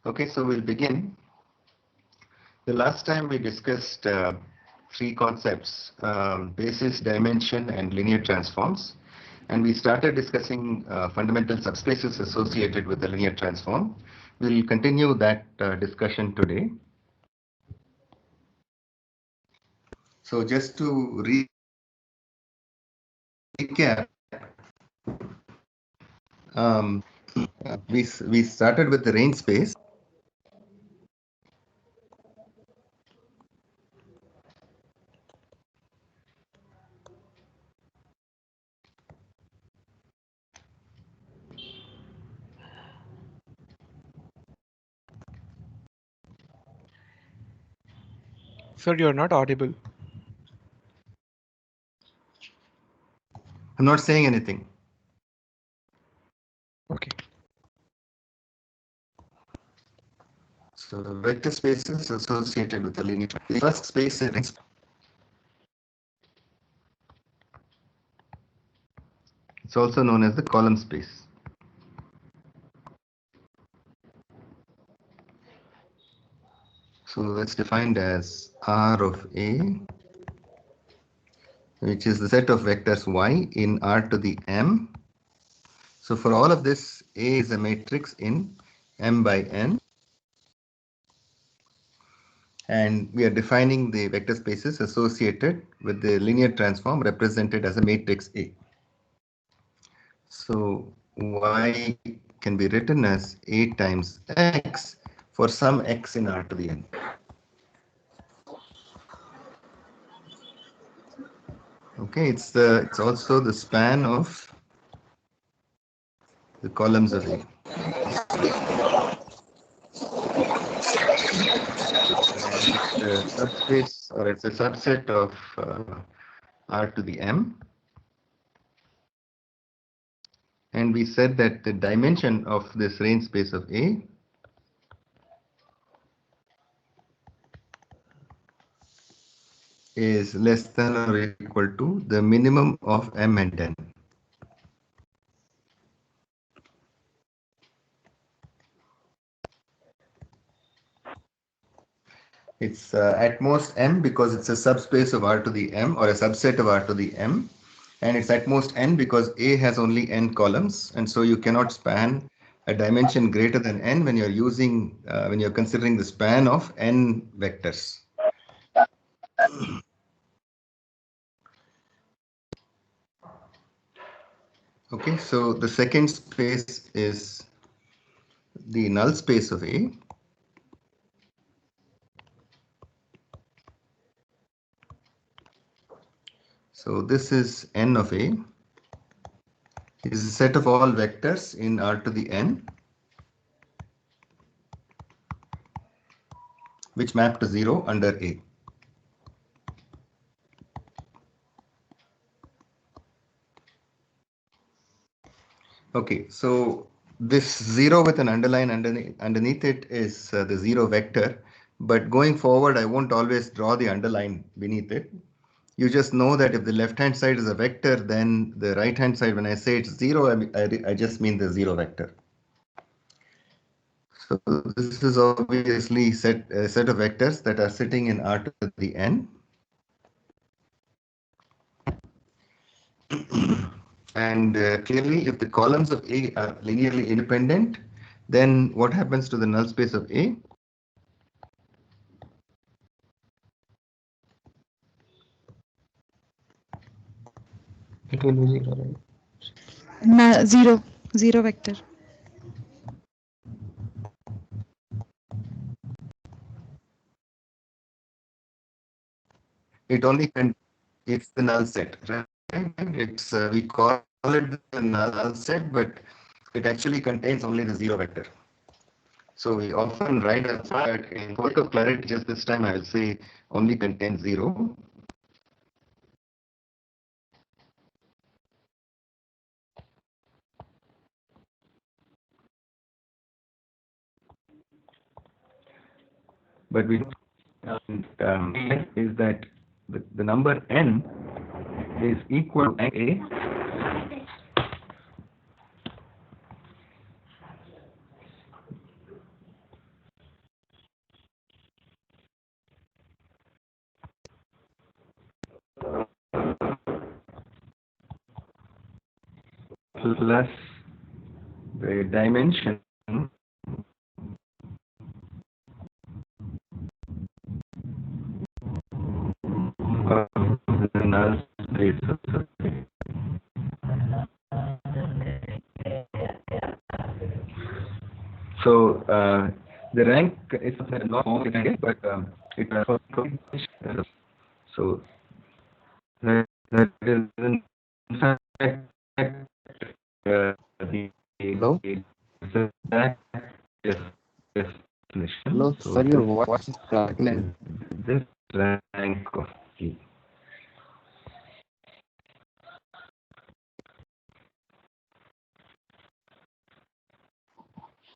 Okay, so we'll begin. The last time we discussed three concepts, basis, dimension, and linear transforms. And we started discussing fundamental subspaces associated with the linear transform. We'll continue that discussion today. So just to recap, we started with the range space. Sir, you're not audible. I'm not saying anything. Okay. So the vector spaces associated with the linear. The first space is it's also known as the column space. So that's defined as R of A, which is the set of vectors Y in R to the M. So for all of this, A is a matrix in M by N. And we are defining the vector spaces associated with the linear transform represented as a matrix A. So Y can be written as A times X for some X in R to the N. Okay, it's also the span of the columns of A. It's a subspace, or it's a subset of R to the M. And we said that the dimension of this range space of A is less than or equal to the minimum of M and N. It's at most M because it's a subspace of R to the M or a subset of R to the M. And it's at most N because A has only N columns. And so you cannot span a dimension greater than N when you're when you're considering the span of N vectors. Okay, so the second space is the null space of A. So this is N of A. It is a set of all vectors in R to the N, which map to 0 under A. Okay, so this 0 with an underline underneath it is the 0 vector, but going forward I won't always draw the underline beneath it. You just know that if the left hand side is a vector, then the right hand side, when I say it's 0, I just mean the 0 vector. So this is obviously a set of vectors that are sitting in R to the N. And clearly, if the columns of A are linearly independent, then what happens to the null space of A? It will be 0, right? Zero vector. It's the null set, right? It's we call it the null set, but it actually contains only the 0 vector. So we often write a but in sake of clarity, just this time I will say only contains 0. But we is that the number N is equal to A. plus the dimension of the null space of A. So the rank is not complicated, but it so that is in fact the Hello? exact definition. Hello, So sir, your voice is crackling. this rank of key.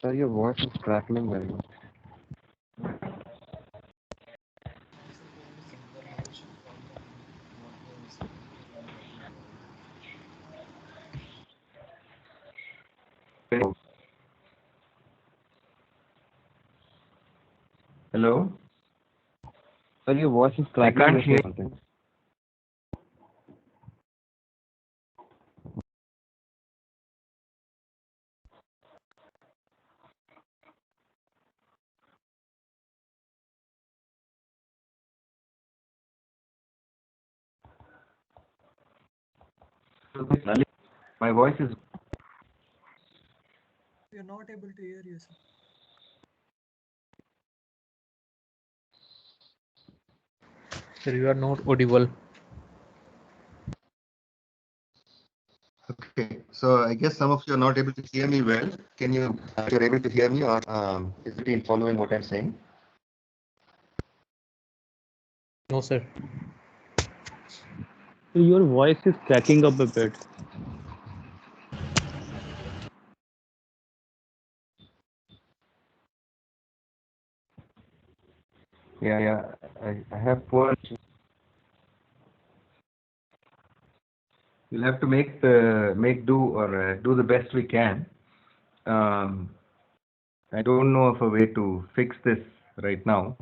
Sir, your voice is crackling very much. Hello? Sir, your voice is I crackling. can't hear. Something. My voice is. We are not able to hear you, sir. Sir, you are not audible. Okay, so I guess some of you are not able to hear me well. Can you, if you're able to hear me, or is it in following what I'm saying? No, sir. Your voice is cracking up a bit. Yeah, I have poor. We'll have to make do or do the best we can. I don't know of a way to fix this right now.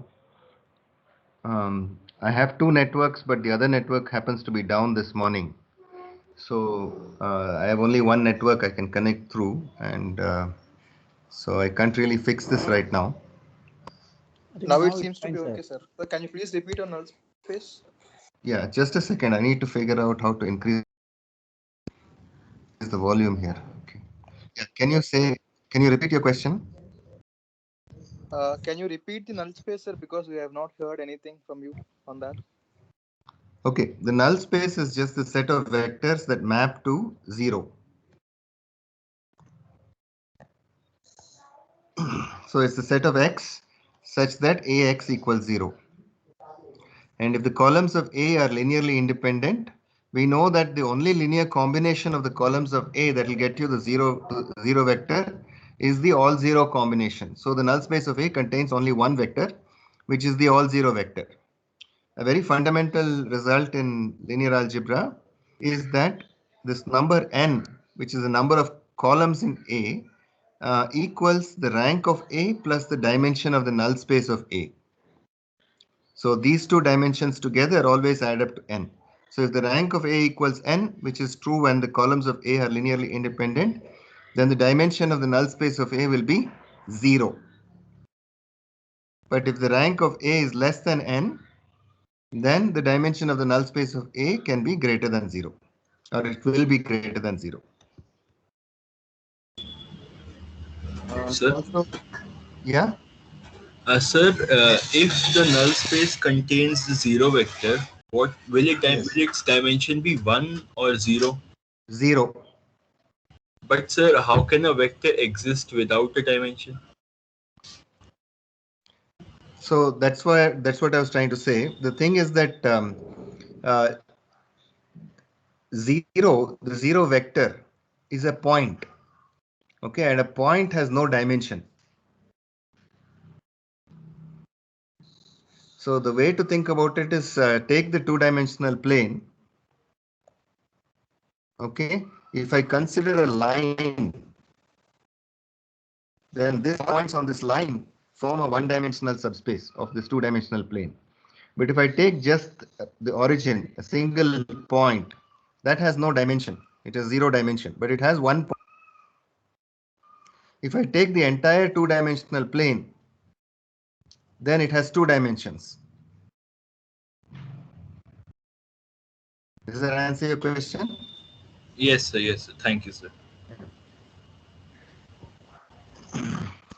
I have two networks, but the other network happens to be down this morning. So I have only one network I can connect through, and so I can't really fix this right now. Now it seems to be okay, sir. Can you please repeat on null space? Yeah, just a second. I need to figure out how to increase the volume here. Okay. Yeah, can you repeat your question? Can you repeat the null space, sir? Because we have not heard anything from you on that. Okay, the null space is just the set of vectors that map to 0. So it's the set of x such that ax equals 0. And if the columns of A are linearly independent, we know that the only linear combination of the columns of A that will get you the 0 vector is the all 0 combination. So the null space of A contains only one vector, which is the all 0 vector. A very fundamental result in linear algebra is that this number n, which is the number of columns in A, equals the rank of A plus the dimension of the null space of A. So these two dimensions together always add up to n. So if the rank of A equals n, which is true when the columns of A are linearly independent, then the dimension of the null space of A will be 0. But if the rank of A is less than n, then the dimension of the null space of A can be greater than 0, or it will be greater than 0. Sir? Also, yeah? Sir, if the null space contains the 0 vector, what will Yes. its dimension be 1 or 0? 0. But sir, how can a vector exist without a dimension? So that's what I was trying to say. The thing is that uh, the 0 vector is a point. Okay, and a point has no dimension. So the way to think about it is take the two-dimensional plane. Okay, if I consider a line, then these points on this line form a one-dimensional subspace of this two-dimensional plane. But if I take just the origin, a single point, that has no dimension. It has 0 dimension, but it has 1 point. If I take the entire 2-dimensional plane, then it has 2 dimensions. Does that answer your question? Yes, sir. Yes, sir. Thank you, sir.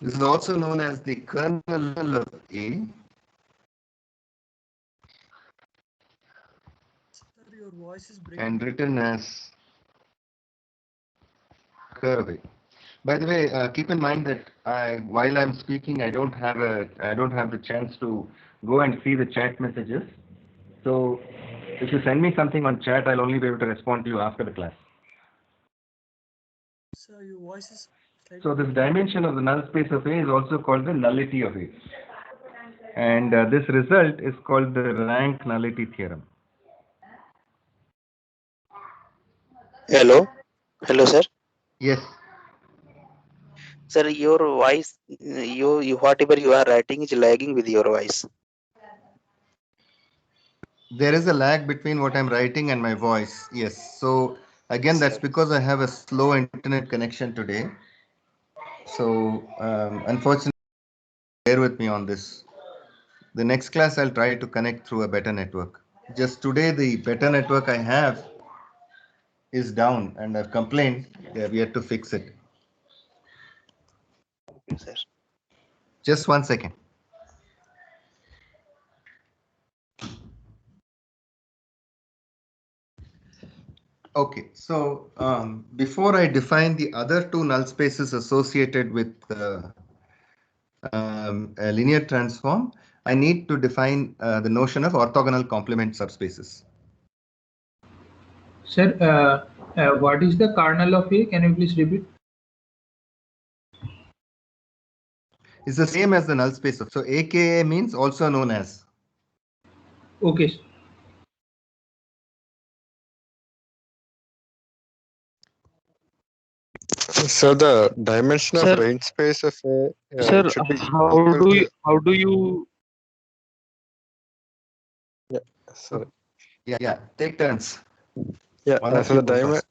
This is also known as the kernel of A. Sir, your voice is breaking. And written as curve A. By the way, keep in mind that while I'm speaking, I don't have the chance to go and see the chat messages. So if you send me something on chat, I'll only be able to respond to you after the class. Sir, your voice is slightly. So this dimension of the null space of A is also called the nullity of A. And this result is called the rank nullity theorem. Hello, hello, sir. Yes. Sir, your voice, you whatever you are writing is lagging with your voice. There is a lag between what I'm writing and my voice. Yes. So again, that's because I have a slow internet connection today. So unfortunately, bear with me on this. The next class, I'll try to connect through a better network. Just today, the better network I have is down, and I've complained. They have yet to fix it. Okay, sir. Just 1 second. Okay, so before I define the other 2 null spaces associated with a linear transform, I need to define the notion of orthogonal complement subspaces. Sir, what is the kernel of A? Can you please repeat? It's the same as the null space of. So AKA means also known as. Okay, sir. So the dimension of range space of A Sir, should be how do you sorry. Yeah. Take turns. Yeah. One of So you the go first.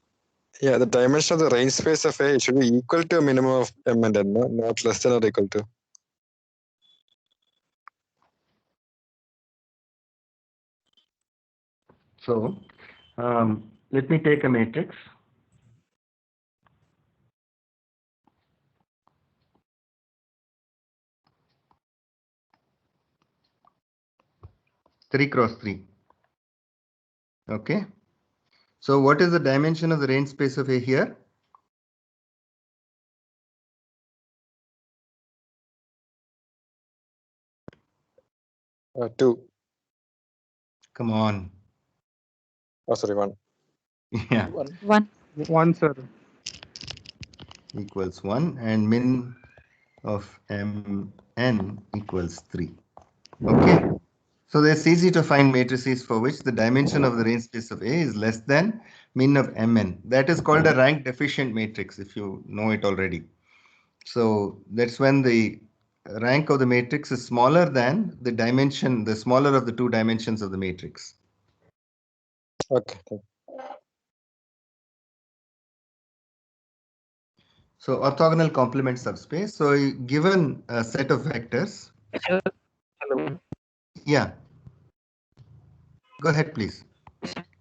the dimension of the range space of A should be equal to a minimum of M and N, no? Not less than or equal to. So let me take a matrix. Three cross 3. Okay. So what is the dimension of the range space of A here? Two. Come on. Oh, sorry, 1. Yeah. 1. 1, sir. Equals 1 and min of mn equals 3. Okay. So it's easy to find matrices for which the dimension of the range space of A is less than min of mn. That is called a rank deficient matrix if you know it already. So that's when the rank of the matrix is smaller than the dimension, the smaller of the 2 dimensions of the matrix. Okay. So orthogonal complement subspace. So given a set of vectors. hello? Yeah. Go ahead, please.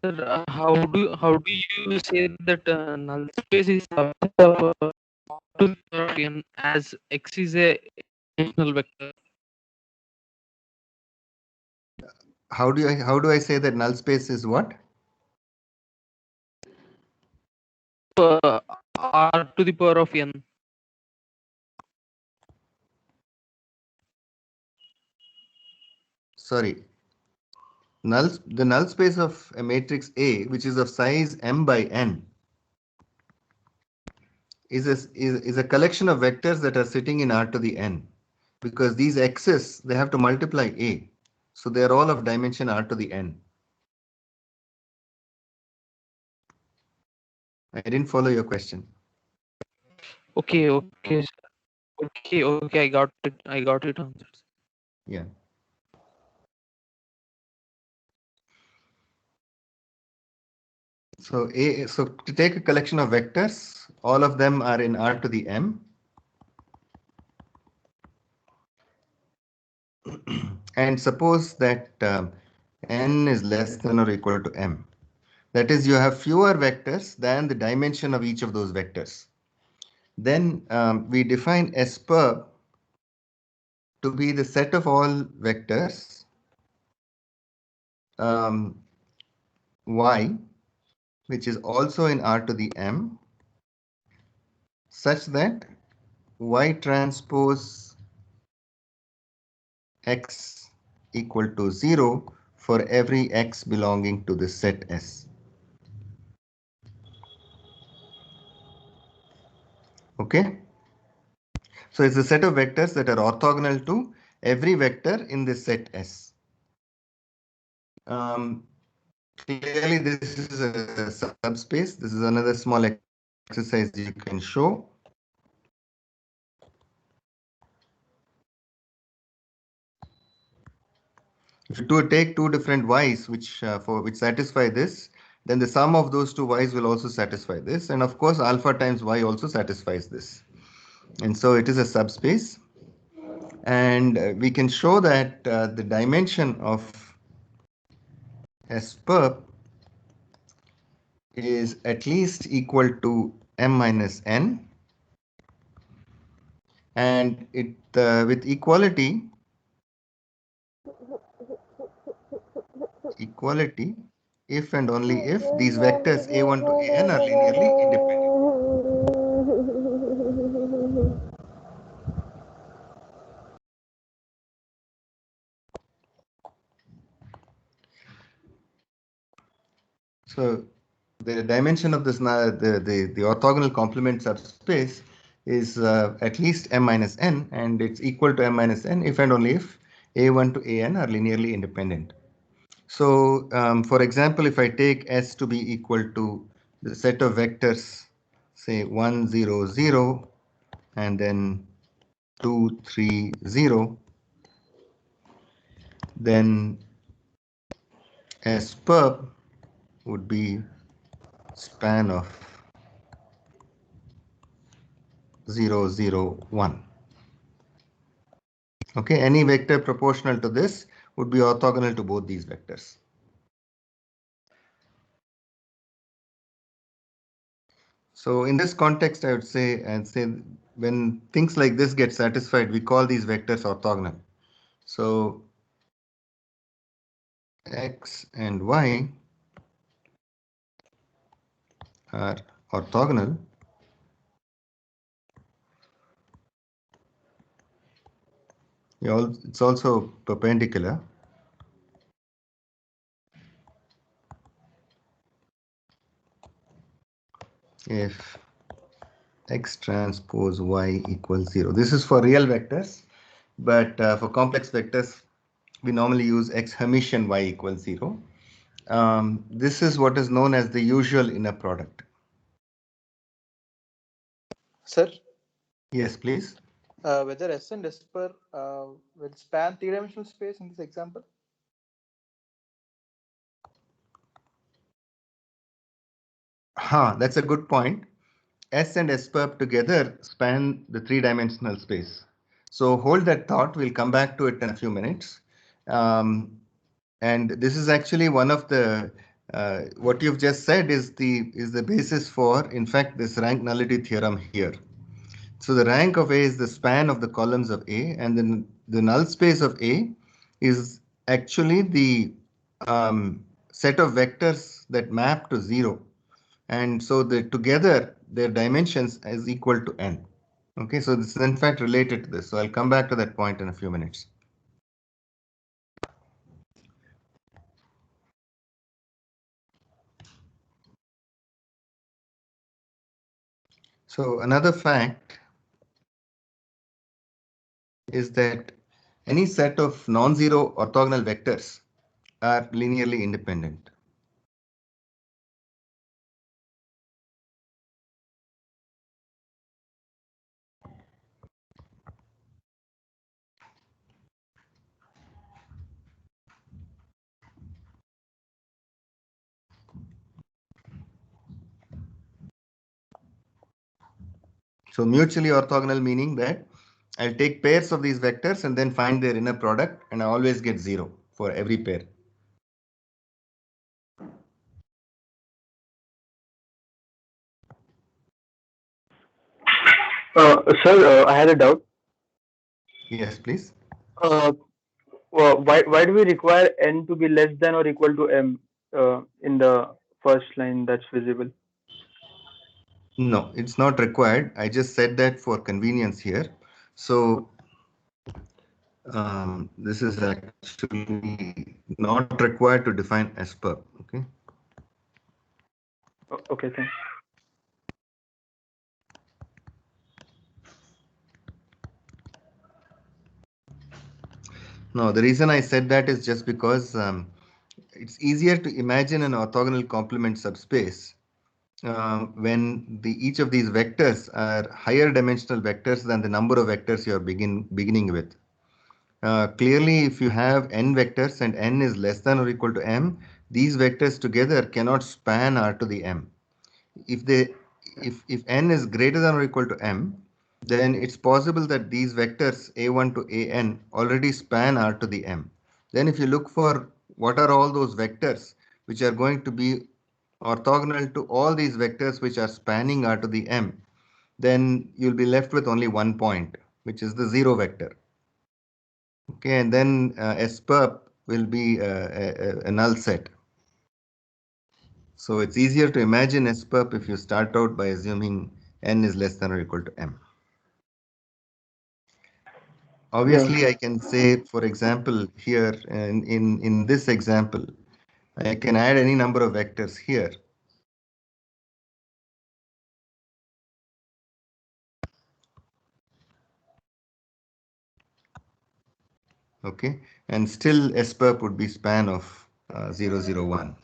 Sir, how do you say that null space is subset of to the power of n as x is a dimensional vector? How do I say that null space is what? R to the power of n. Sorry. The null space of a matrix A, which is of size m by n, is a collection of vectors that are sitting in R to the n. Because these x's, they have to multiply A. So they are all of dimension R to the n. I didn't follow your question. Okay, I got it answered. Yeah. So to take a collection of vectors, all of them are in R to the M. And suppose that n is less than or equal to m. That is, you have fewer vectors than the dimension of each of those vectors. Then we define SPUR to be the set of all vectors y, which is also in R to the m, such that y transpose x equal to 0 for every x belonging to the set S. Okay? So it's a set of vectors that are orthogonal to every vector in this set S. Clearly, this is a subspace. This is another small exercise you can show. If you take two different y's which satisfy this, then the sum of those two y's will also satisfy this, and of course alpha times y also satisfies this. And so it is a subspace, and we can show that the dimension of SPUR is at least equal to m minus n, and it with equality, if and only if these vectors a1 to an are linearly independent. So the dimension of this the orthogonal complement subspace is at least m minus n, and it's equal to m minus n if and only if a1 to an are linearly independent. So for example, if I take S to be equal to the set of vectors, say 1 0 0 and then 2 3 0, then SPUR would be span of 0 0 1. Okay, any vector proportional to this would be orthogonal to both these vectors. So in this context, I would say, when things like this get satisfied, we call these vectors orthogonal. So x and y are orthogonal it's also perpendicular if x transpose y equals 0. This is for real vectors, but for complex vectors, we normally use x Hermitian y equals 0. This is what is known as the usual inner product. Sir, Yes, please. whether S and SPUR will span three-dimensional space in this example? That's a good point. S and SPUR together span the three-dimensional space. So hold that thought. We'll come back to it in a few minutes. And this is actually one of the what you've just said is the basis for, in fact, this rank nullity theorem here. So the rank of A is the span of the columns of A, and then the null space of A is actually the set of vectors that map to 0. And so together their dimensions is equal to n. Okay, so this is in fact related to this. So I'll come back to that point in a few minutes. So another fact is that any set of non-zero orthogonal vectors are linearly independent. So mutually orthogonal meaning that I'll take pairs of these vectors and then find their inner product, and I always get 0 for every pair. Sir, I had a doubt. Yes, please. Why do we require n to be less than or equal to m in the first line that's visible? No, it's not required. I just said that for convenience here. So this is actually not required to define SPUB. Okay. Okay, thanks. No, the reason I said that is just because it's easier to imagine an orthogonal complement subspace when each of these vectors are higher dimensional vectors than the number of vectors you are beginning with. Clearly, if you have n vectors and n is less than or equal to m, these vectors together cannot span R to the m. If n is greater than or equal to m, then it's possible that these vectors a1 to an already span R to the m. Then if you look for what are all those vectors which are going to be orthogonal to all these vectors which are spanning R to the m, then you'll be left with only one point, which is the 0 vector. Okay, and then SPUB will be a null set. So it's easier to imagine SPUB if you start out by assuming n is less than or equal to m. Obviously, I can say, for example, here in this example, I can add any number of vectors here. Okay, and still SPUB would be span of 0, 0, 1.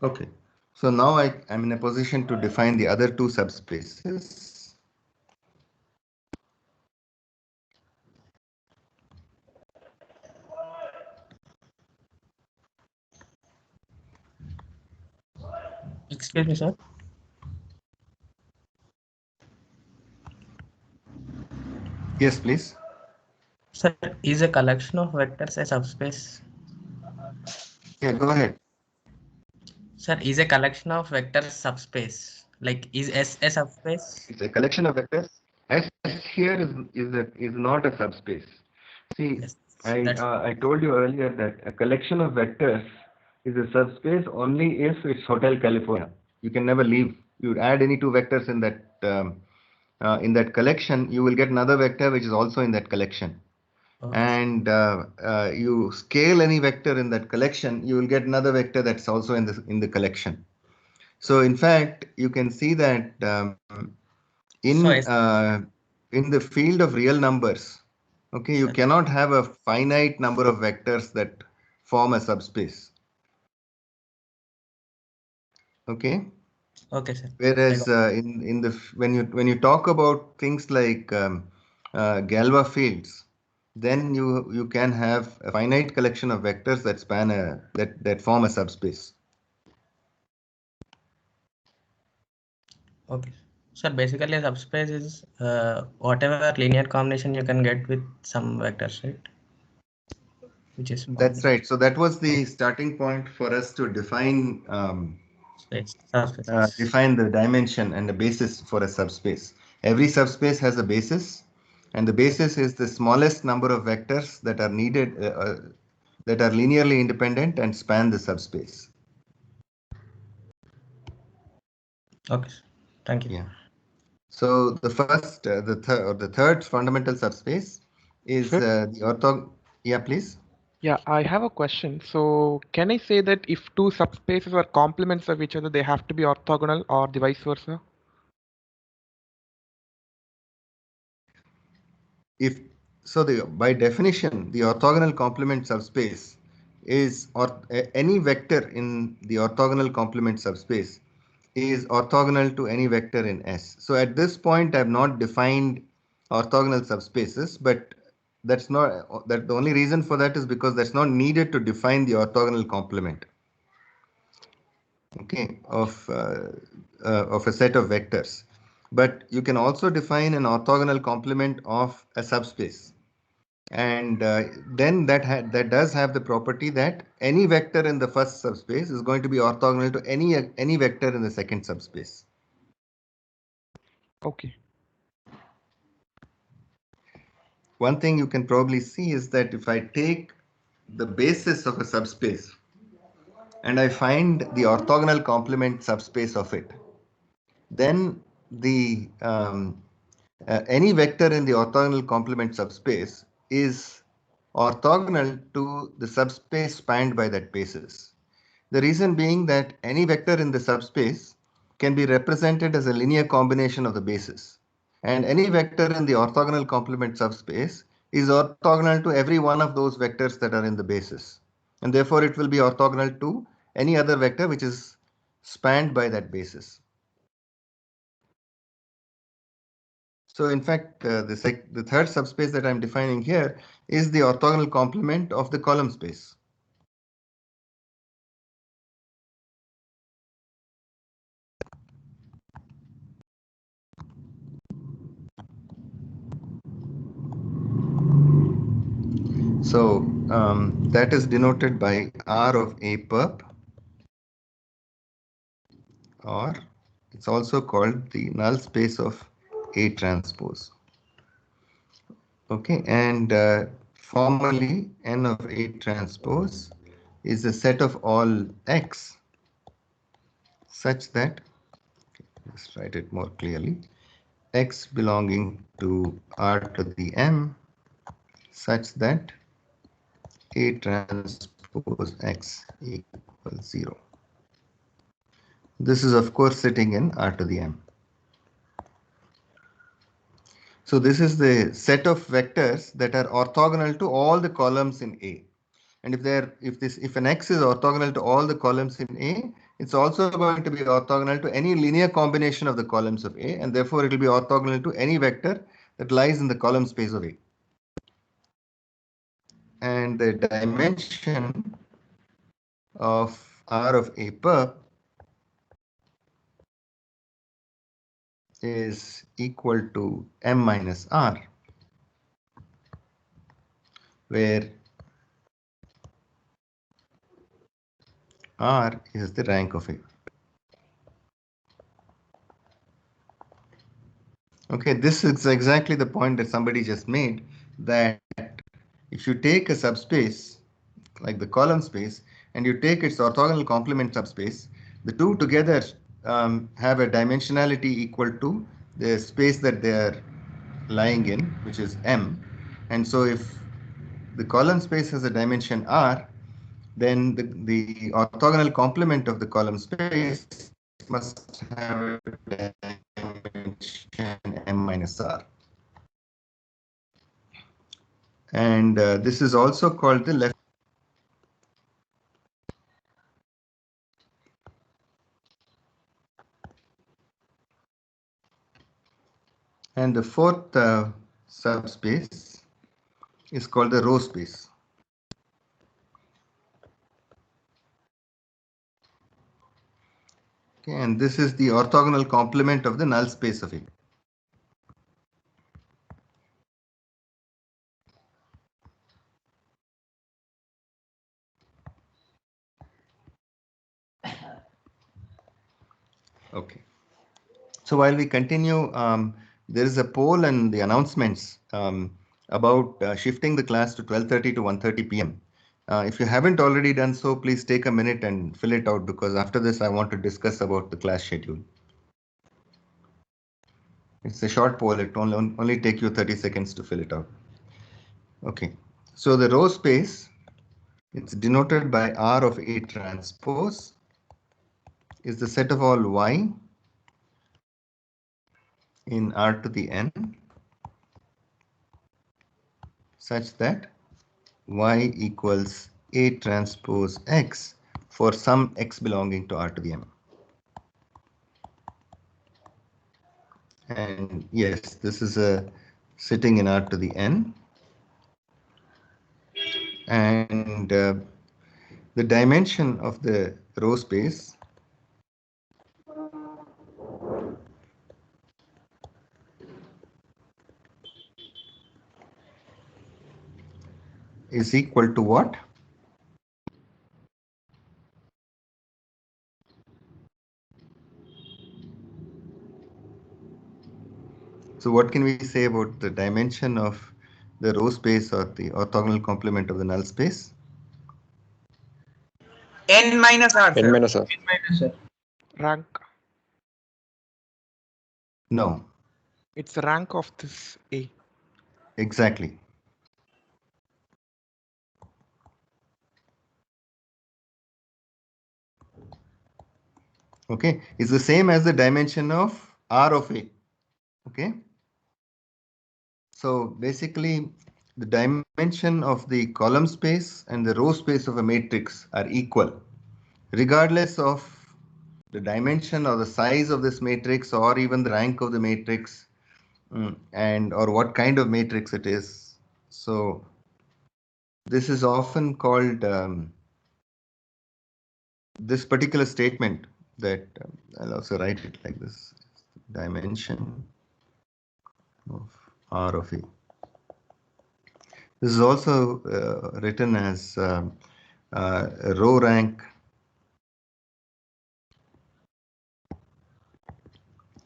Okay, so now I'm in a position to define the other two subspaces. Excuse me, sir. Yes, please. Sir, is a collection of vectors a subspace? Yeah, go ahead. Sir, is a collection of vectors subspace? Like, is S a subspace? It's a collection of vectors. S here is not a subspace. See, Yes, I told you earlier that a collection of vectors is a subspace only if it's Hotel California. You can never leave. You add any two vectors in that collection, you will get another vector which is also in that collection. Okay. And you scale any vector in that collection, you will get another vector that's also in the collection. So in fact, you can see that in the field of real numbers, okay, you cannot have a finite number of vectors that form a subspace. Okay. Okay, sir. Whereas when you talk about things like Galois fields, then you can have a finite collection of vectors that span that form a subspace. Okay. Sir, basically a subspace is whatever linear combination you can get with some vectors, right? Which is That's right. So that was the starting point for us to define define the dimension and the basis for a subspace. Every subspace has a basis, and the basis is the smallest number of vectors that are needed that are linearly independent and span the subspace. Okay, thank you. Yeah. So the first, the third fundamental subspace is the ortho. Yeah, please. Yeah, I have a question. So can I say that if two subspaces are complements of each other, they have to be orthogonal, or the vice versa? If so, by definition, the orthogonal complement subspace is any vector in the orthogonal complement subspace is orthogonal to any vector in S. So at this point, I have not defined orthogonal subspaces, but that's not, that the only reason for that is because that's not needed to define the orthogonal complement, okay, of a set of vectors. But you can also define an orthogonal complement of a subspace, and then that does have the property that any vector in the first subspace is going to be orthogonal to any vector in the second subspace. Okay. One thing you can probably see is that if I take the basis of a subspace and I find the orthogonal complement subspace of it, then the any vector in the orthogonal complement subspace is orthogonal to the subspace spanned by that basis. The reason being that any vector in the subspace can be represented as a linear combination of the bases, and any vector in the orthogonal complement subspace is orthogonal to every one of those vectors that are in the basis, and therefore it will be orthogonal to any other vector which is spanned by that basis. So in fact, the third subspace that I'm defining here is the orthogonal complement of the column space. So that is denoted by R of A perp, or it's also called the null space of A transpose. Okay, and formally N of A transpose is a set of all X such that, let's write it more clearly, X belonging to R to the M such that A transpose X equals 0. This is of course sitting in R to the M. So this is the set of vectors that are orthogonal to all the columns in A. And if an X is orthogonal to all the columns in A, it's also going to be orthogonal to any linear combination of the columns of A, and therefore it will be orthogonal to any vector that lies in the column space of A. And the dimension of R of A perp is equal to M minus R, where R is the rank of A. Okay, this is exactly the point that somebody just made, that if you take a subspace like the column space and you take its orthogonal complement subspace, the two together have a dimensionality equal to the space that they are lying in, which is M. And so if the column space has a dimension R, then the orthogonal complement of the column space must have a dimension M minus R. And this is also called the left. And the fourth subspace is called the row space. Okay, and this is the orthogonal complement of the null space of A. Okay. So while we continue, there is a poll and the announcements about shifting the class to 12:30 to 1:30 p.m. If you haven't already done so, please take a minute and fill it out, because after this I want to discuss about the class schedule. It's a short poll. It will only take you 30 seconds to fill it out. Okay. So the row space, it's denoted by R of A transpose, is the set of all Y in R to the N such that Y equals A transpose X for some X belonging to R to the M. And yes, this is a sitting in R to the N. and the dimension of the row space is equal to what? So what can we say about the dimension of the row space or the orthogonal complement of the null space? N minus R, N sir. minus R. N minus R. Rank. No, It's the rank of this A. exactly. Okay, it's the same as the dimension of R of A. Okay, so basically the dimension of the column space and the row space of a matrix are equal, regardless of the dimension or the size of this matrix or even the rank of the matrix, and or what kind of matrix it is. So this is often called this particular statement that I'll also write it like this: dimension of R of A. This is also written as row rank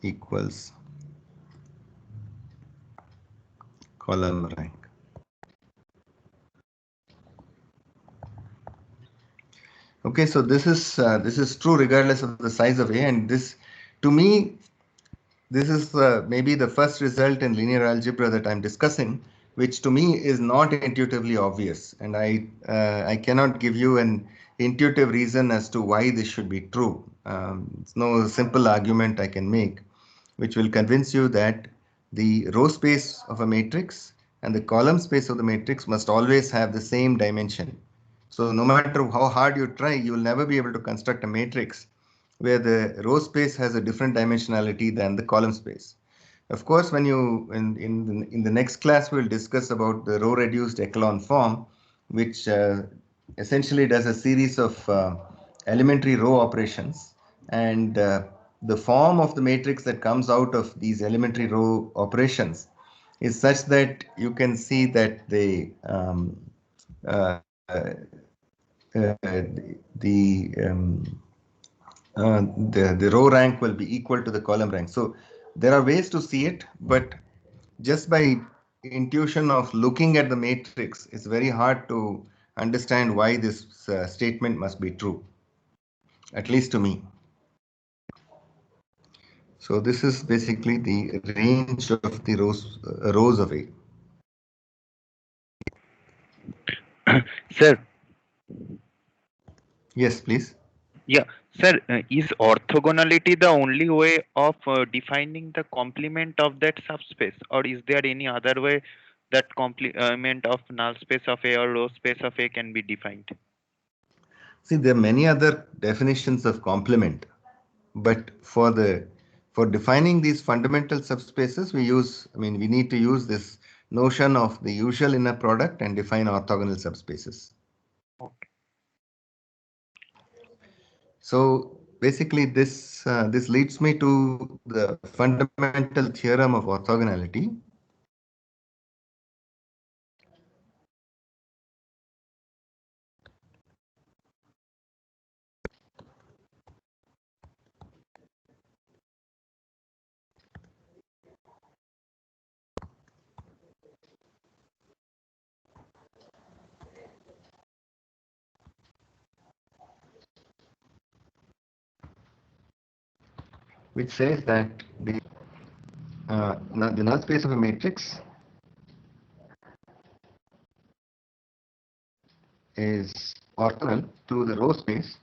equals column rank. Okay, so this is true regardless of the size of A, and this, to me, this is maybe the first result in linear algebra that I'm discussing, which to me is not intuitively obvious, and I cannot give you an intuitive reason as to why this should be true. It's no simple argument I can make, which will convince you that the row space of a matrix and the column space of the matrix must always have the same dimension. So no matter how hard you try, you will never be able to construct a matrix where the row space has a different dimensionality than the column space. Of course, when you in the next class we'll discuss about the row reduced echelon form, which essentially does a series of elementary row operations, and the form of the matrix that comes out of these elementary row operations is such that you can see that uh, the row rank will be equal to the column rank. So there are ways to see it, but just by intuition of looking at the matrix, it's very hard to understand why this statement must be true, at least to me. So this is basically the range of the rows of A. Sir, Yes, please. yeah, sir, is orthogonality the only way of defining the complement of that subspace, or is there any other way that complement of null space of A or row space of A can be defined? See, there are many other definitions of complement, but for defining these fundamental subspaces, we need to use this notion of the usual inner product and define orthogonal subspaces. Okay. So basically, this leads me to the fundamental theorem of orthogonality. Which says that the null space of a matrix is orthogonal to the row space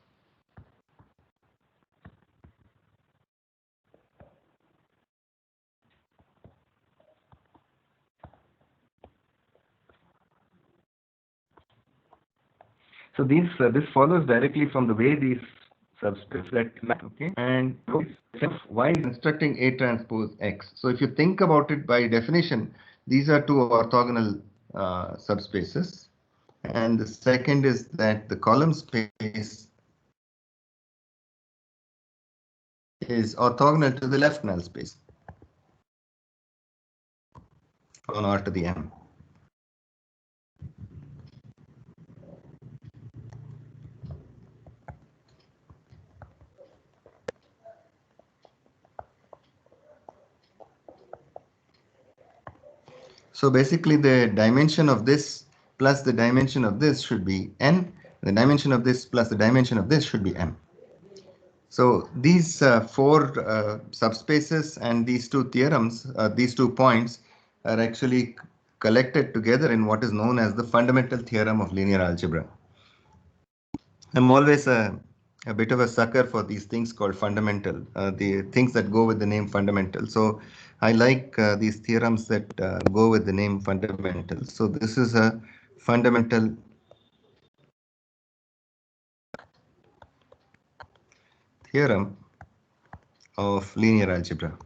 So this follows directly from the way these subspaces that map, okay, and y is constructing A transpose X. So if you think about it by definition, these are two orthogonal subspaces, And the second is that the column space is orthogonal to the left null space on R to the M. So basically the dimension of this plus the dimension of this should be n. The dimension of this plus the dimension of this should be m. So these four subspaces and these two theorems, these 2 points are actually collected together in what is known as the fundamental theorem of linear algebra. I'm always a bit of a sucker for these things called fundamental, the things that go with the name fundamental. So I like these theorems that go with the name fundamental. So this is a fundamental theorem of linear algebra.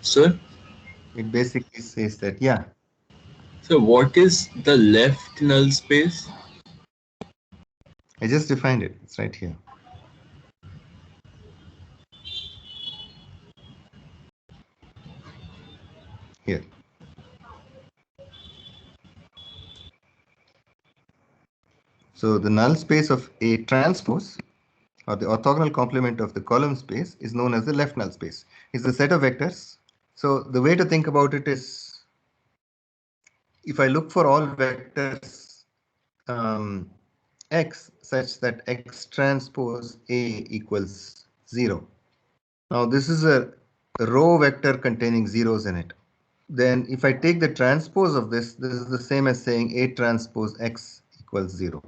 Sir? It basically says that, yeah. So what is the left null space? I just defined it. It's right here. Here. So the null space of A transpose, or the orthogonal complement of the column space, is known as the left null space. It's a set of vectors. So the way to think about it is, if I look for all vectors x such that x transpose A equals 0. Now this is a row vector containing zeros in it. Then if I take the transpose of this is the same as saying A transpose x equals 0.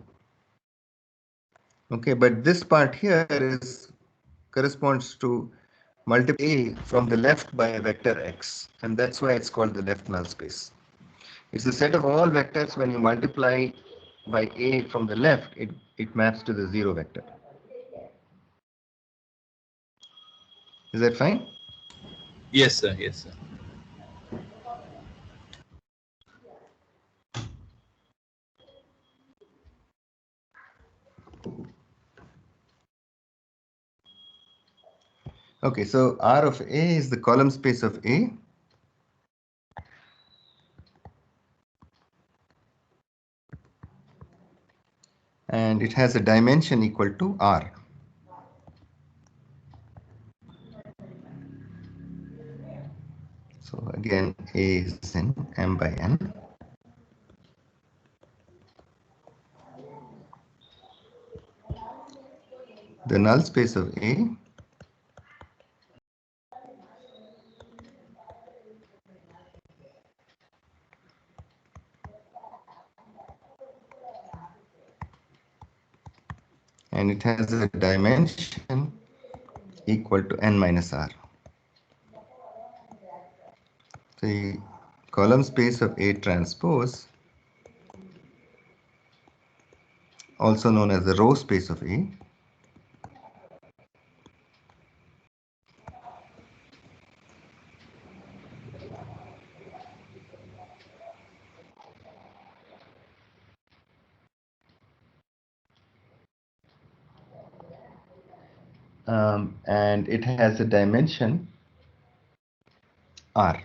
Okay, but this part here corresponds to multiply A from the left by a vector x, and that's why it's called the left null space. It's a set of all vectors. When you multiply by A from the left, it maps to the 0 vector. Is that fine? Yes, sir. Yes, sir. Okay, so R of A is the column space of A. And it has a dimension equal to R. So again, A is in M by N. The null space of A and it has a dimension equal to N minus R. The column space of A transpose, also known as the row space of A, and it has a dimension R.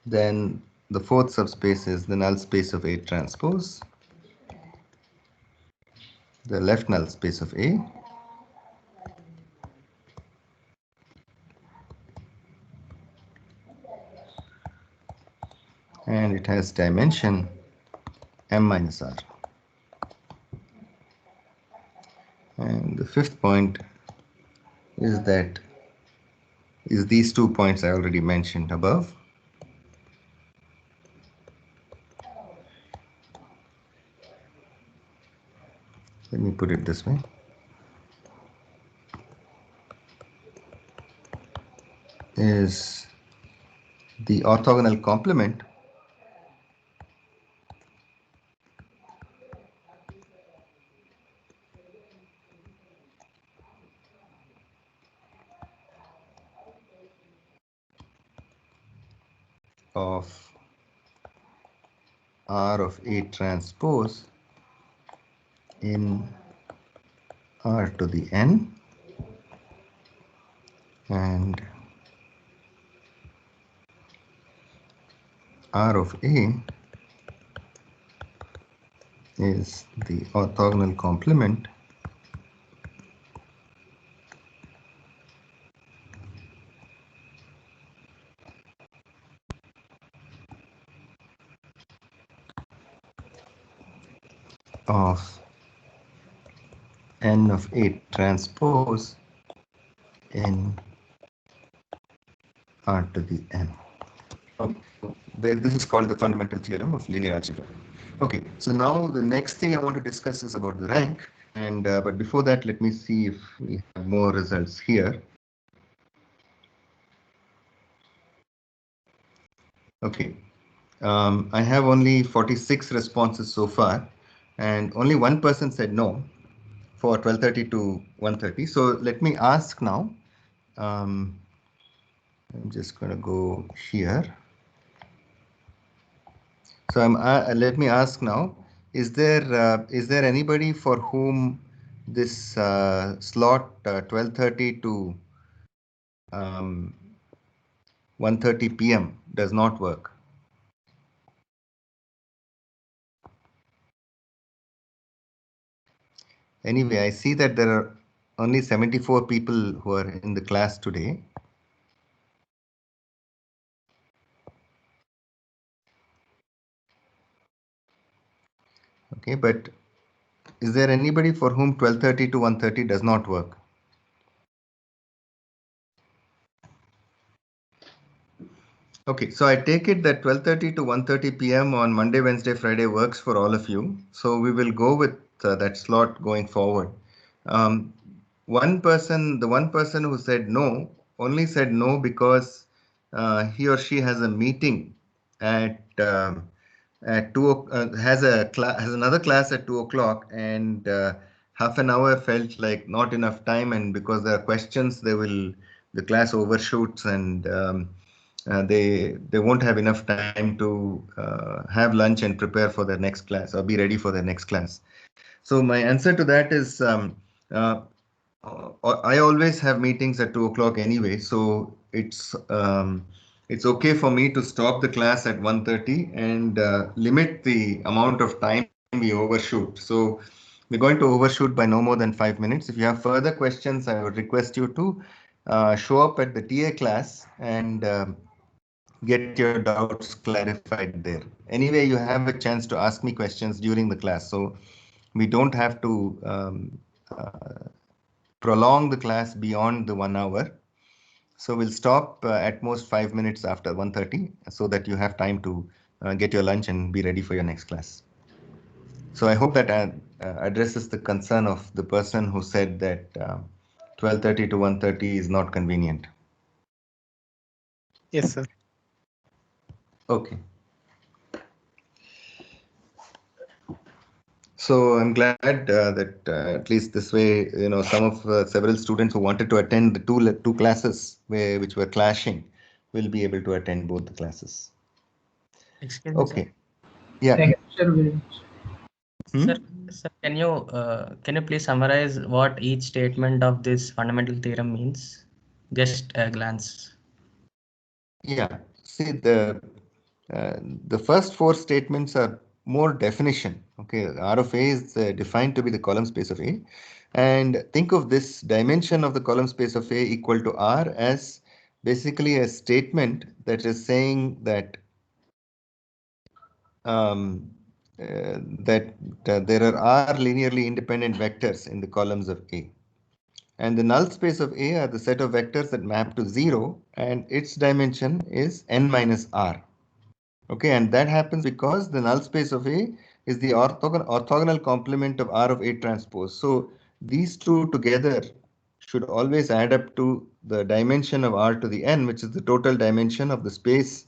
Then the fourth subspace is the null space of A transpose, the left null space of A, and it has dimension M minus R. And the fifth point is these 2 points I already mentioned above. Let me put it this way. Is the orthogonal complement of R of A transpose in R to the N and R of A is the orthogonal complement of N of A transpose in R to the N. Okay. This is called the fundamental theorem of linear algebra. Okay, so now the next thing I want to discuss is about the rank, and but before that, let me see if we have more results here. Okay, I have only 46 responses so far, and only one person said no for 12:30 to 1:30. So let me ask now. I'm just going to go here. So let me ask now. Is there anybody for whom this slot 12:30 to 1:30 p.m. does not work? Anyway, I see that there are only 74 people who are in the class today. Okay, but is there anybody for whom 12:30 to 1:30 does not work? Okay, so I take it that 12:30 to 1:30 p.m. on Monday, Wednesday, Friday works for all of you. So we will go with that slot going forward. The one person who said no only said no because he or she has a meeting at 2 has another class at 2 o'clock, and half an hour felt like not enough time, and because there are questions, the class overshoots, and they won't have enough time to have lunch and prepare for their next class or be ready for their next class. So my answer to that is I always have meetings at 2 o'clock anyway, so it's okay for me to stop the class at 1:30 and limit the amount of time we overshoot. So we're going to overshoot by no more than 5 minutes. If you have further questions, I would request you to show up at the TA class and get your doubts clarified there. Anyway, you have a chance to ask me questions during the class, so we don't have to prolong the class beyond the 1 hour. So we'll stop at most 5 minutes after 1:30 so that you have time to get your lunch and be ready for your next class. So I hope that addresses the concern of the person who said that 12:30 to 1:30 is not convenient. Yes, sir. Okay. So I'm glad that at least this way, some of several students who wanted to attend the two classes which were clashing will be able to attend both the classes. Excuse me, Okay. sir. Yeah. Thank you, sir, very much. Sir, can you please summarize what each statement of this fundamental theorem means? Just a glance. Yeah. See, the first four statements are more definition. Okay, R of A is defined to be the column space of A, and think of this dimension of the column space of A equal to R as basically a statement that is saying that there are linearly independent vectors in the columns of A. And the null space of A are the set of vectors that map to 0, and its dimension is n minus r. Okay, and that happens because the null space of A is the orthogonal complement of R of A transpose. So these two together should always add up to the dimension of R to the n, which is the total dimension of the space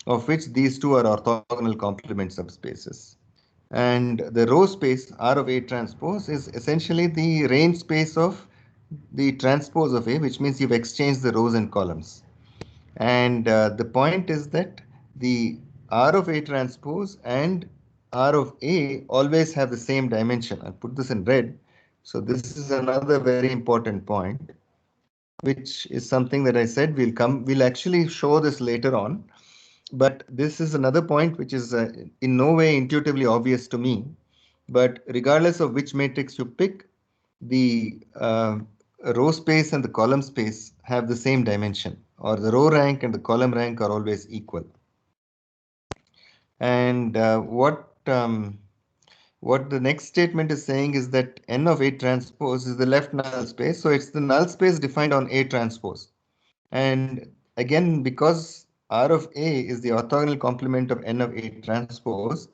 of which these two are orthogonal complement subspaces. And the row space R of A transpose is essentially the range space of the transpose of A, which means you've exchanged the rows and columns. And the point is that the R of A transpose and R of A always have the same dimension. I'll put this in red. So this is another very important point, which is something that I said we'll actually show this later on. But this is another point which is in no way intuitively obvious to me. But regardless of which matrix you pick, the row space and the column space have the same dimension, or the row rank and the column rank are always equal. And what the next statement is saying is that n of A transpose is the left null space. So it's the null space defined on A transpose. And again, because R of A is the orthogonal complement of n of A transpose,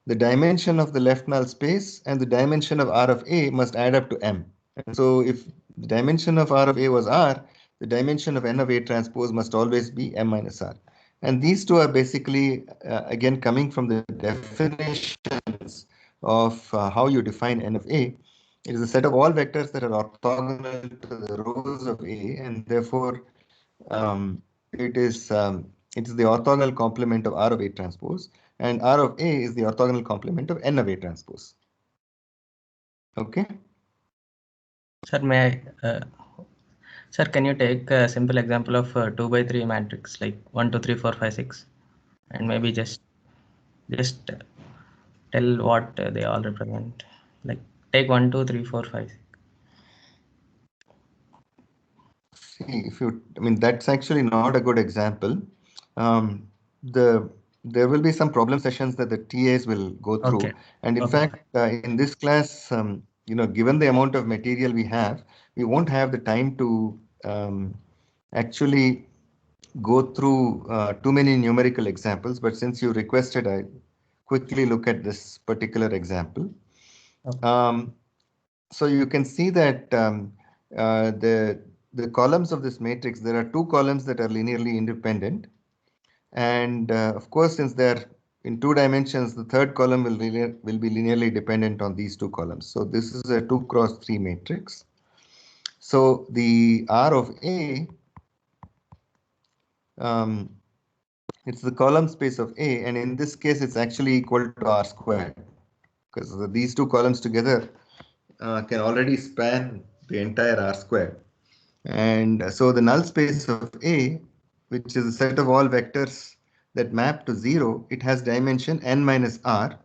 the dimension of the left null space and the dimension of R of A must add up to M. And so if the dimension of R of A was R, the dimension of n of A transpose must always be M minus R. And these two are basically, again, coming from the definitions of how you define n of A. It is a set of all vectors that are orthogonal to the rows of A, and therefore it is the orthogonal complement of R of A transpose, and R of A is the orthogonal complement of n of A transpose. Okay. Sir, sir, can you take a simple example of 2 by 3 matrix like 1, 2, 3, 4, 5, 6, and maybe just tell what they all represent? Like take 1, 2, 3, 4, 5, 6. See, that's actually not a good example. There will be some problem sessions that the TAs will go through, Okay. and in Okay. fact, in this class, given the amount of material we have, we won't have the time to actually go through too many numerical examples. But since you requested, I quickly look at this particular example. Okay. So you can see that the columns of this matrix, there are two columns that are linearly independent. And of course, since they're in two dimensions, the third column will be linearly dependent on these two columns. So this is a 2 cross 3 matrix. So the R of A, it's the column space of A, and in this case, it's actually equal to R squared, because these two columns together can already span the entire R squared. And so the null space of A, which is a set of all vectors that map to 0, it has dimension n minus R,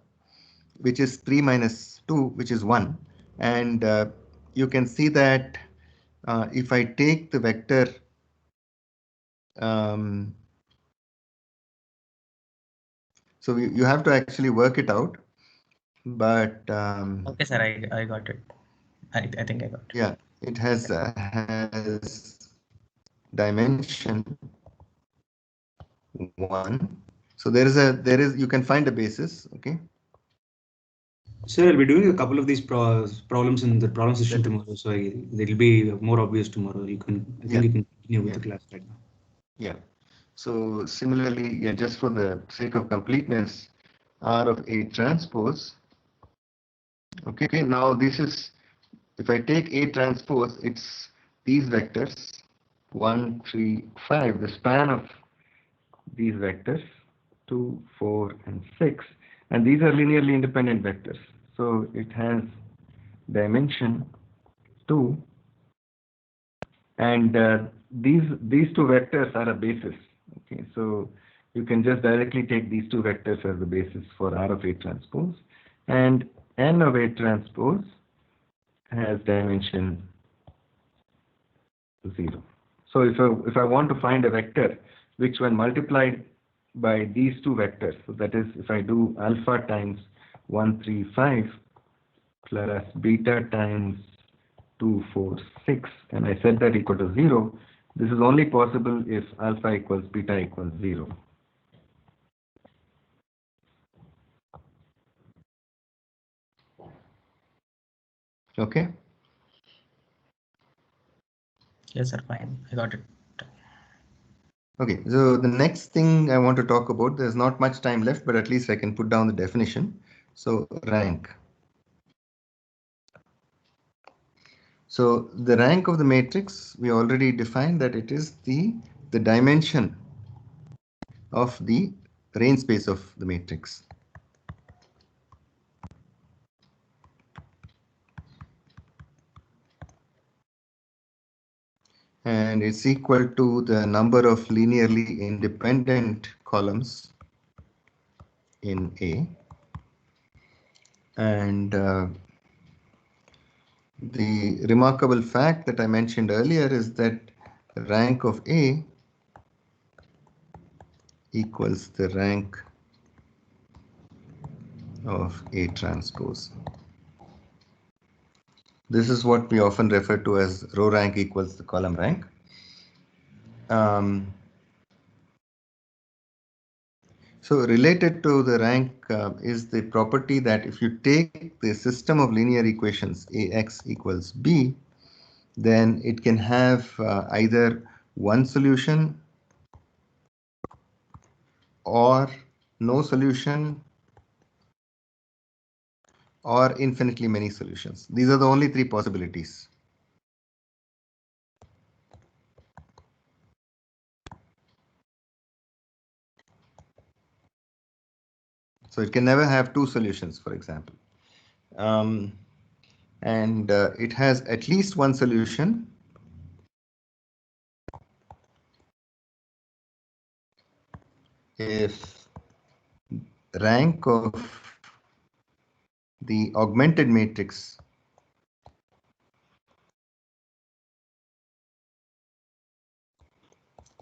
which is 3 minus 2, which is 1. And you can see that if I take the vector so you have to actually work it out, but Okay, sir, I got it. I think I got it. Yeah, it has dimension 1. So there is you can find a basis. Okay. Sir, I'll be doing a couple of these problems in the problem session tomorrow, so they'll be more obvious tomorrow. You can you can continue with the class right now. Yeah. So similarly, just for the sake of completeness, R of A transpose. Okay. Now this is, if I take A transpose, it's these vectors 1, 3, 5. The span of these vectors 2, 4, and 6, and these are linearly independent vectors. So it has dimension 2, and these two vectors are a basis. Okay, so you can just directly take these two vectors as the basis for R of A transpose, and N of A transpose has dimension 0. So if I want to find a vector which, when multiplied by these two vectors, so that is, if I do alpha times 1, 3, 5 plus beta times 2, 4, 6, and I set that equal to 0, this is only possible if alpha equals beta equals 0. Okay. Yes, sir, fine. I got it. Okay, so the next thing I want to talk about, there's not much time left, but at least I can put down the definition. So rank. So the rank of the matrix, we already defined that it is the dimension of the range space of the matrix. And it's equal to the number of linearly independent columns in A. And the remarkable fact that I mentioned earlier is that rank of A equals the rank of A transpose. This is what we often refer to as row rank equals the column rank. So related to the rank is the property that if you take the system of linear equations Ax equals B, then it can have either one solution or no solution or infinitely many solutions. These are the only three possibilities. So it can never have two solutions, for example. And it has at least one solution if rank of the augmented matrix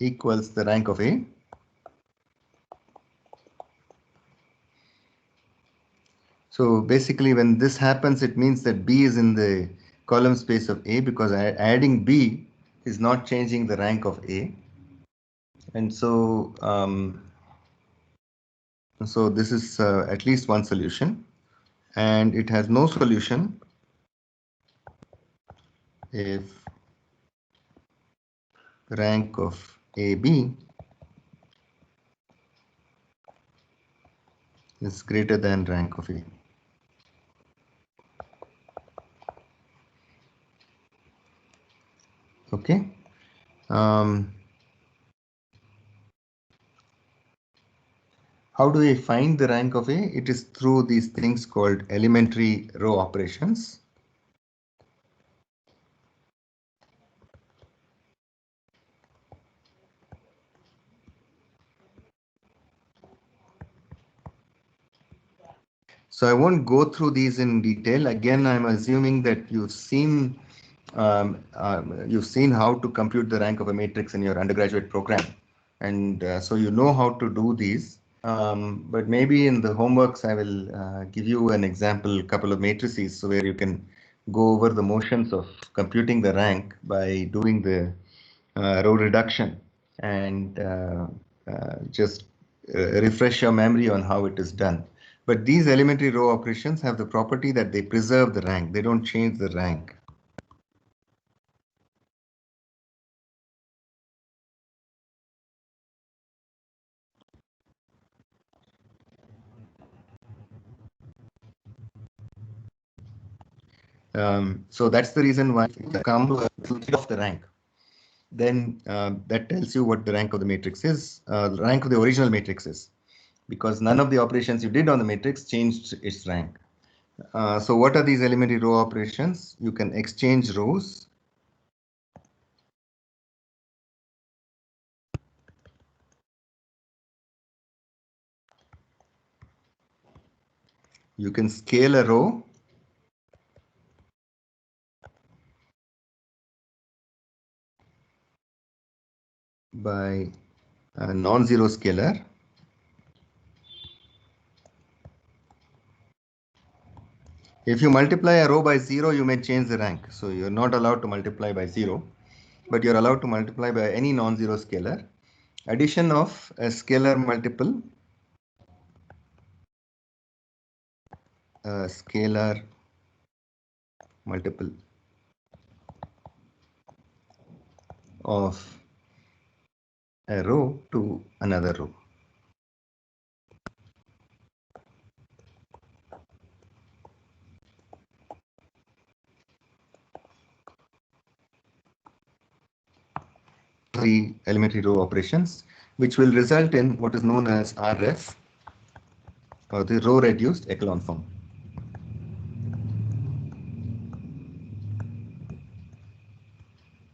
equals the rank of A. So basically when this happens, it means that B is in the column space of A, because adding B is not changing the rank of A. And so so this is at least one solution, and it has no solution if rank of AB is greater than rank of A. Okay. How do we find the rank of A? It is through these things called elementary row operations. So I won't go through these in detail. Again, I'm assuming that you've seen how to compute the rank of a matrix in your undergraduate program, and so you know how to do these. But maybe in the homeworks, I will give you an example, couple of matrices, so where you can go over the motions of computing the rank by doing the row reduction, and just refresh your memory on how it is done. But these elementary row operations have the property that they preserve the rank. They don't change the rank. So that's the reason why you come to of the rank. Then that tells you what the rank of the matrix is, rank of the original matrix is, because none of the operations you did on the matrix changed its rank. So what are these elementary row operations? You can exchange rows. You can scale a row by a non-zero scalar. If you multiply a row by 0, you may change the rank. So you're not allowed to multiply by 0, but you're allowed to multiply by any non-zero scalar. Addition of a scalar multiple, of a row to another row. The elementary row operations. which will result in what is known as RF, or the row reduced echelon form.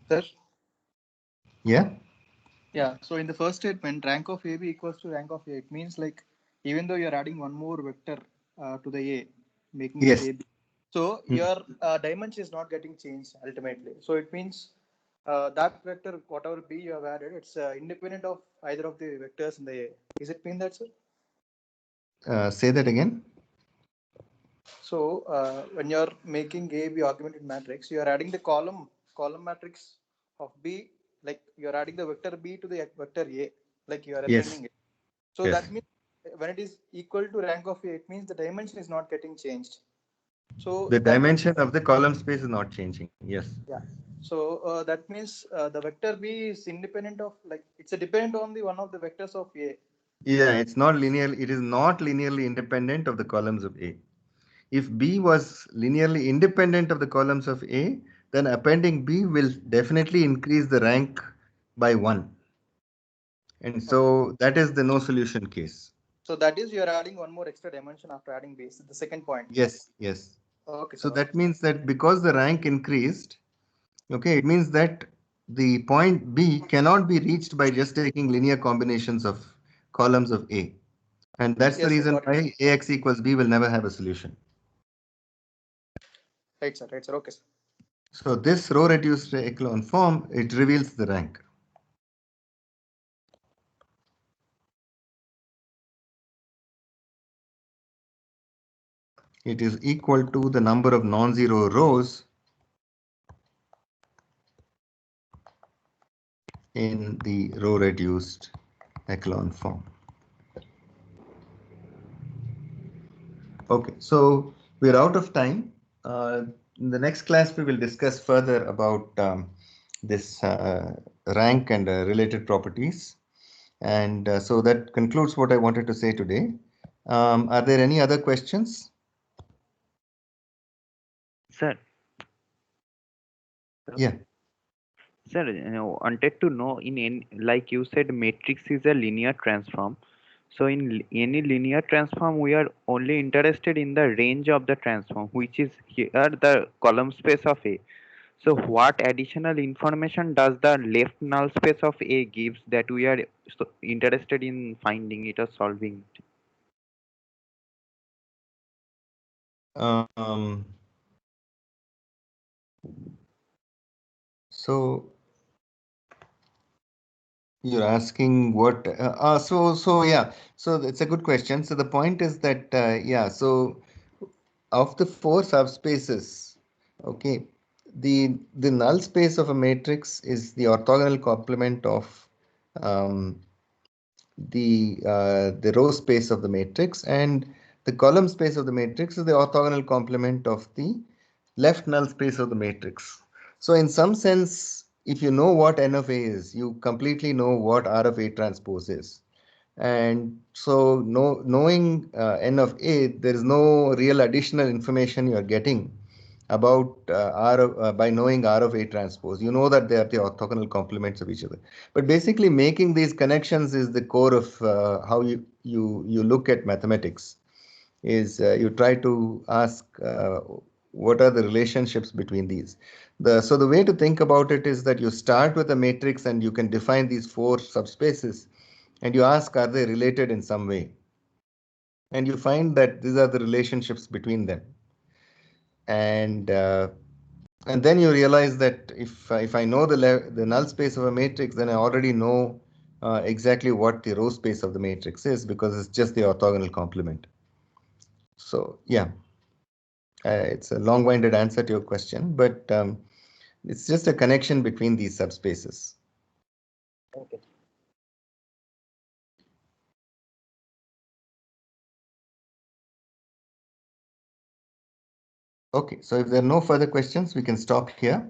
Sir? Yeah? Yeah, so in the first statement, rank of AB equals to rank of A. It means like even though you're adding one more vector to the A, making Yes. it AB. So your dimension is not getting changed ultimately. So it means that vector, whatever B you have added, it's independent of either of the vectors in the A. Is it mean that, sir? Say that again. So when you're making A B augmented matrix, you are adding the column matrix of B, like you're adding the vector B to the vector A, like you are Yes. appending it. So Yes. that means when it is equal to rank of A, it means the dimension is not getting changed. So The that, dimension of the column space is not changing. Yes. yeah. So that means the vector B is independent of, like it's a dependent on the one of the vectors of A. Yeah, it's not linear. It is not linearly independent of the columns of A. If B was linearly independent of the columns of A, then appending B will definitely increase the rank by 1. And so that is the no solution case. So that is you are adding one more extra dimension after adding base. The second point. Yes, yes. Okay. So Sir. that means that because the rank increased, okay, it means that the point B cannot be reached by just taking linear combinations of columns of A. And that's the Yes, sir, reason got it. why AX equals B will never have a solution. Right, sir. Right, sir. Okay, sir. So this row reduced echelon form, it reveals the rank. It is equal to the number of non-zero rows in the row reduced echelon form. Okay, so we're out of time. In the next class, we will discuss further about this rank and related properties. And so that concludes what I wanted to say today. Are there any other questions? Sir. Yeah. Sir, wanted to know like you said, matrix is a linear transform. So in any linear transform, we are only interested in the range of the transform, which is here the column space of A. So what additional information does the left null space of A gives that we are interested in finding it or solving it? So you're asking what? So it's a good question. So the point is that so of the 4 subspaces, okay, the null space of a matrix is the orthogonal complement of the row space of the matrix, and the column space of the matrix is the orthogonal complement of the left null space of the matrix. So in some sense, if you know what N of A is, you completely know what R of A transpose is. And so knowing N of A, there is no real additional information you are getting about by knowing R of A transpose. You know that they are the orthogonal complements of each other. But basically making these connections is the core of how you look at mathematics. Is you try to ask what are the relationships between these. So the way to think about it is that you start with a matrix and you can define these 4 subspaces and you ask, are they related in some way? And you find that these are the relationships between them. And then you realize that if I know the null space of a matrix, then I already know exactly what the row space of the matrix is, because it's just the orthogonal complement. So yeah, it's a long-winded answer to your question, but it's just a connection between these subspaces. Okay. Okay, so if there are no further questions, we can stop here.